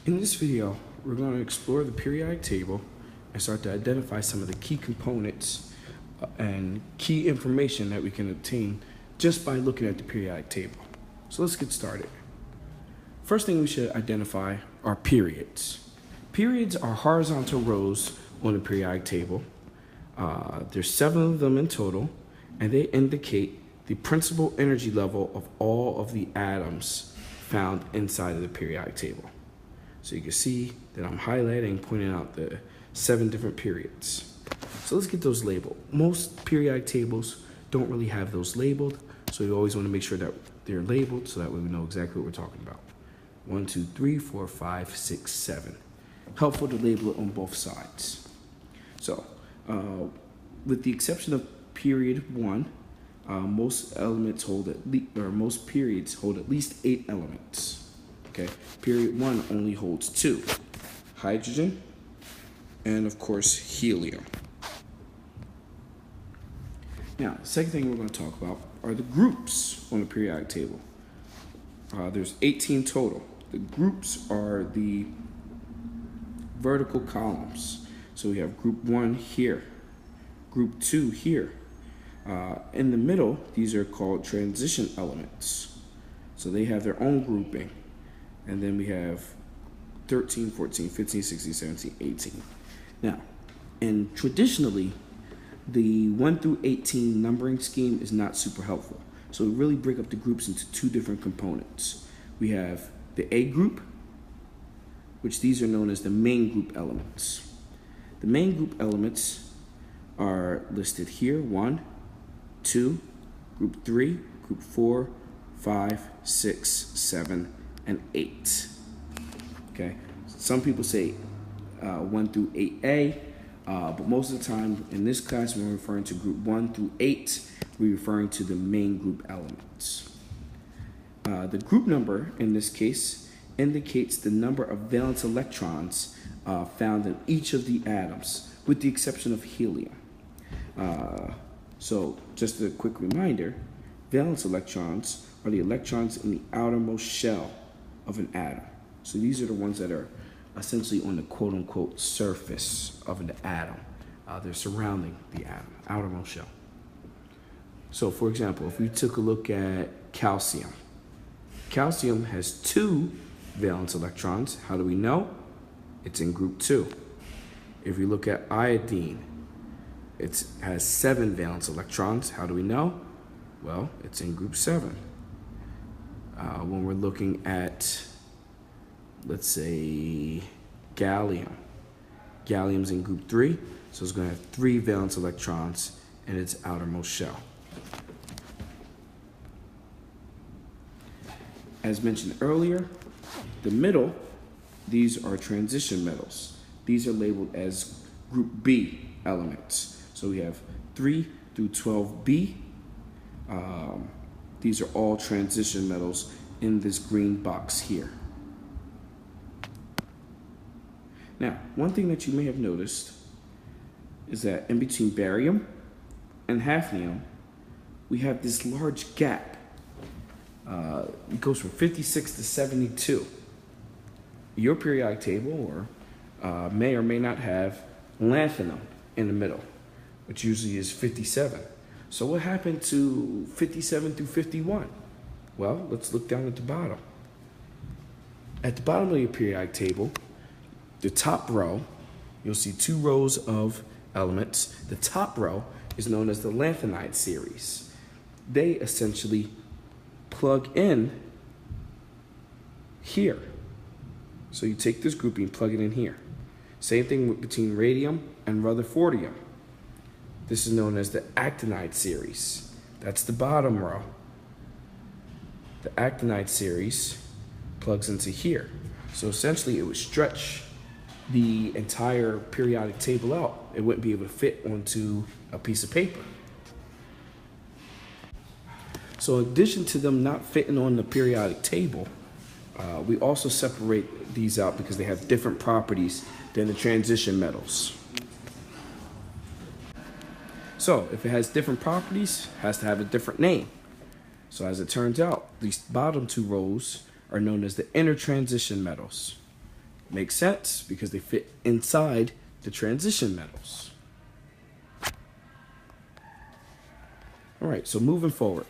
In this video, we're going to explore the periodic table and start to identify some of the key components and key information that we can obtain just by looking at the periodic table. So let's get started. First thing we should identify are periods. Periods are horizontal rows on the periodic table. There's 7 of them in total, and they indicate the principal energy level of all of the atoms found inside of the periodic table. So you can see that I'm highlighting, pointing out the 7 different periods. So let's get those labeled. Most periodic tables don't really have those labeled, so you always want to make sure that they're labeled so that way we know exactly what we're talking about. 1, 2, 3, 4, 5, 6, 7. Helpful to label it on both sides. So, with the exception of period 1, most elements hold most periods hold at least 8 elements. Okay, period 1 only holds 2, hydrogen and of course helium. Now, the second thing we're going to talk about are the groups on the periodic table. There's 18 total. The groups are the vertical columns. So we have group 1 here, group 2 here. In the middle, these are called transition elements. So they have their own grouping. And then we have 13, 14, 15, 16, 17, 18. Now, and traditionally, the 1 through 18 numbering scheme is not super helpful. So we really break up the groups into 2 different components. We have the A group, which these are known as the main group elements. The main group elements are listed here: 1, 2, group 3, group 4, 5, 6, 7, and 8. Okay, some people say 1 through 8A, but most of the time in this class when we're referring to group 1 through 8, we're referring to the main group elements. The group number in this case indicates the number of valence electrons found in each of the atoms, with the exception of helium. So just a quick reminder, valence electrons are the electrons in the outermost shell of an atom. So these are the ones that are essentially on the quote-unquote surface of an atom. They're surrounding the atom, outermost shell. So for example, if we took a look at calcium, calcium has 2 valence electrons. How do we know? It's in group 2. If we look at iodine, it has 7 valence electrons. How do we know? Well, it's in group 7. When we're looking at, let's say, gallium, gallium's in group 3, so it's going to have 3 valence electrons in its outermost shell. As mentioned earlier, the middle, these are transition metals. These are labeled as group B elements. So we have 3 through 12B. These are all transition metals in this green box here. Now, one thing that you may have noticed is that in between barium and hafnium, we have this large gap. It goes from 56 to 72. Your periodic table may or may not have lanthanum in the middle, which usually is 57. So what happened to 57 through 51? Well, let's look down at the bottom. At the bottom of your periodic table, the top row, you'll see 2 rows of elements. The top row is known as the lanthanide series. They essentially plug in here. So you take this grouping and plug it in here. Same thing between radium and rutherfordium. This is known as the actinide series. That's the bottom row. The actinide series plugs into here. So essentially it would stretch the entire periodic table out. It wouldn't be able to fit onto a piece of paper. So in addition to them not fitting on the periodic table, we also separate these out because they have different properties than the transition metals. So if it has different properties, it has to have a different name. So as it turns out, these bottom 2 rows are known as the intertransition metals. Makes sense because they fit inside the transition metals. All right, so moving forward,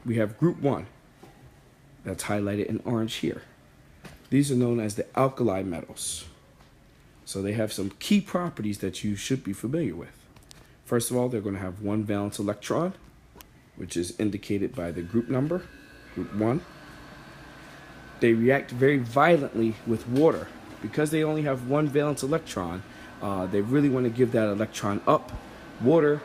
we have group 1 that's highlighted in orange here. These are known as the alkali metals. So they have some key properties that you should be familiar with. First of all, they're going to have one valence electron, which is indicated by the group number, group 1. They react very violently with water. Because they only have one valence electron, they really want to give that electron up. Water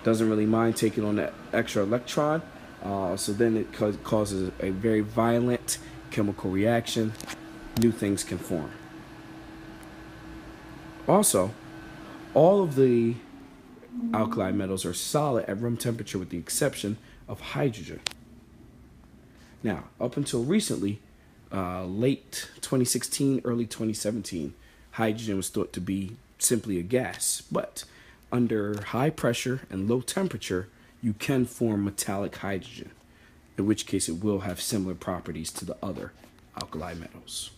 doesn't really mind taking on that extra electron, so then it causes a very violent chemical reaction. New things can form. Also, all of the alkali metals are solid at room temperature with the exception of hydrogen. Now, up until recently, late 2016, early 2017, hydrogen was thought to be simply a gas, but under high pressure and low temperature, you can form metallic hydrogen, in which case it will have similar properties to the other alkali metals.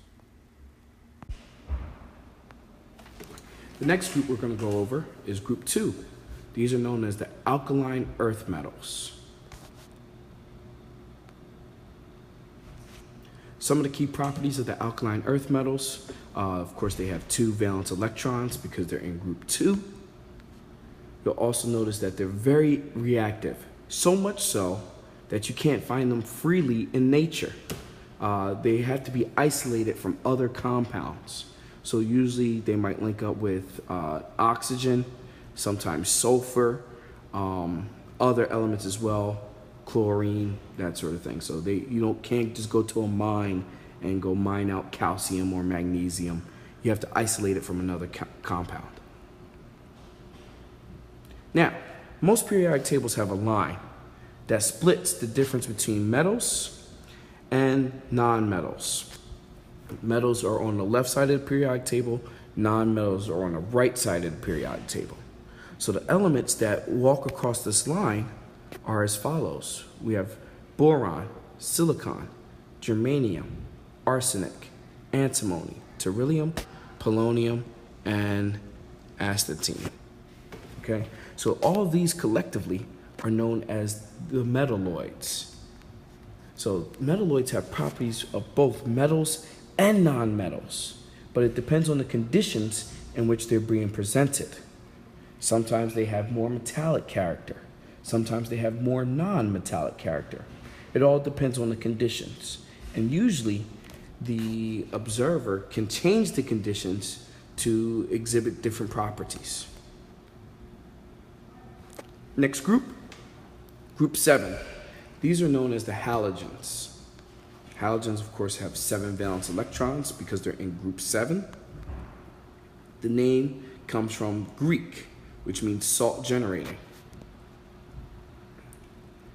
The next group we're going to go over is group 2. These are known as the alkaline earth metals. Some of the key properties of the alkaline earth metals, of course, they have 2 valence electrons because they're in group 2. You'll also notice that they're very reactive, so much so that you can't find them freely in nature. They have to be isolated from other compounds. So usually they might link up with oxygen, sometimes sulfur, other elements as well, chlorine, that sort of thing. So can't just go to a mine and go mine out calcium or magnesium. You have to isolate it from another compound. Now, most periodic tables have a line that splits the difference between metals and non-metals. Metals are on the left side of the periodic table, non-metals are on the right side of the periodic table. So the elements that walk across this line are as follows. We have boron, silicon, germanium, arsenic, antimony, beryllium, polonium, and astatine. Okay, so all of these collectively are known as the metalloids. So metalloids have properties of both metals and non-metals, but it depends on the conditions in which they're being presented. Sometimes they have more metallic character. Sometimes they have more non-metallic character. It all depends on the conditions. And usually the observer can change the conditions to exhibit different properties. Next group, group 7. These are known as the halogens. Halogens, of course, have 7 valence electrons because they're in group 7. The name comes from Greek, which means salt generating.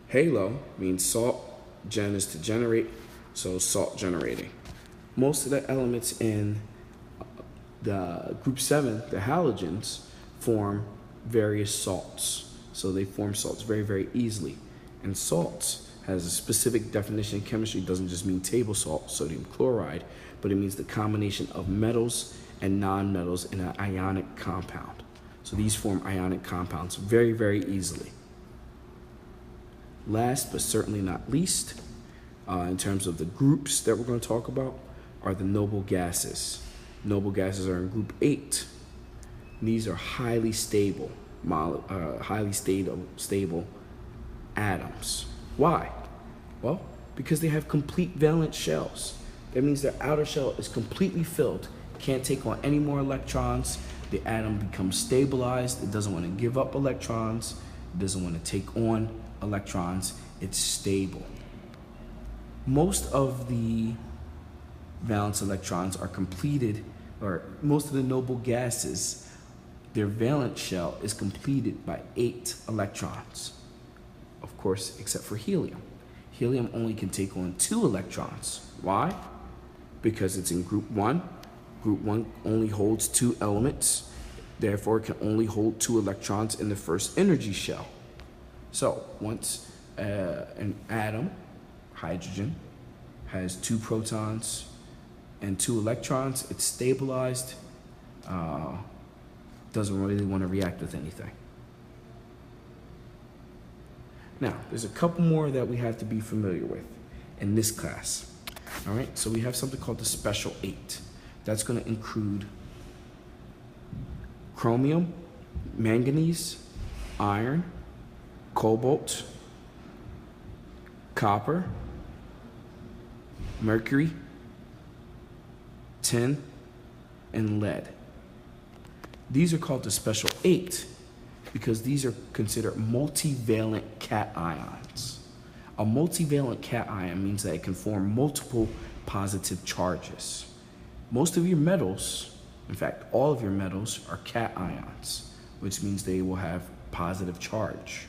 Halo means salt, gen is to generate, so salt generating. Most of the elements in the group 7, the halogens, form various salts. So they form salts very, very easily. And salts has a specific definition in chemistry. It doesn't just mean table salt, sodium chloride, but it means the combination of metals and non-metals in an ionic compound. So these form ionic compounds very, very easily. Last but certainly not least, in terms of the groups that we're going to talk about, are the noble gases. Noble gases are in group 8. These are highly stable, stable atoms. Why? Well, because they have complete valence shells. That means their outer shell is completely filled, can't take on any more electrons. The atom becomes stabilized. It doesn't want to give up electrons. It doesn't want to take on electrons. It's stable. Most of the valence electrons are completed, or most of the noble gases, their valence shell is completed by 8 electrons. Of course, except for helium. Helium only can take on 2 electrons. Why? Because it's in group 1. Group 1 only holds 2 elements. Therefore, it can only hold 2 electrons in the first energy shell. So once an atom, hydrogen, has 2 protons, and 2 electrons. It's stabilized. Doesn't really want to react with anything. Now, there's a couple more that we have to be familiar with in this class. All right, so we have something called the special 8. That's going to include chromium, manganese, iron, cobalt, copper, mercury, tin, and lead. These are called the special 8 because these are considered multivalent cations. A multivalent cation means that it can form multiple positive charges. Most of your metals, in fact, all of your metals are cations, which means they will have positive charge.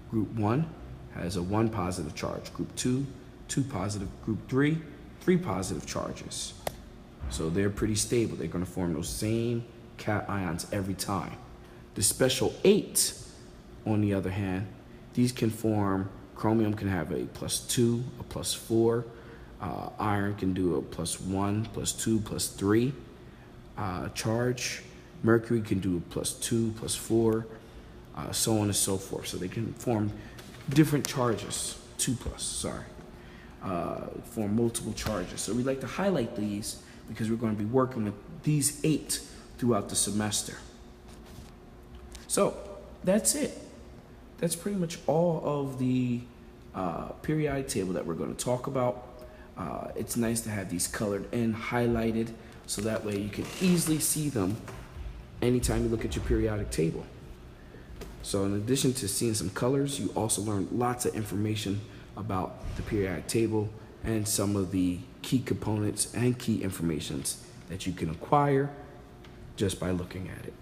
Group 1 has a 1 positive charge. Group 2, 2 positive. Group 3, 3 positive charges. So they're pretty stable. They're going to form those same cations every time. The special 8, on the other hand, these can form, chromium can have a +2, a +4, iron can do a +1, +2, +3 charge, mercury can do a +2, +4, so on and so forth. So they can form different charges, 2+, sorry, form multiple charges. So we like to highlight these because we're going to be working with these 8 throughout the semester. So that's it. That's pretty much all of the periodic table that we're going to talk about. It's nice to have these colored and highlighted so that way you can easily see them anytime you look at your periodic table. So in addition to seeing some colors, you also learn lots of information about the periodic table and some of the key components and key informations that you can acquire just by looking at it.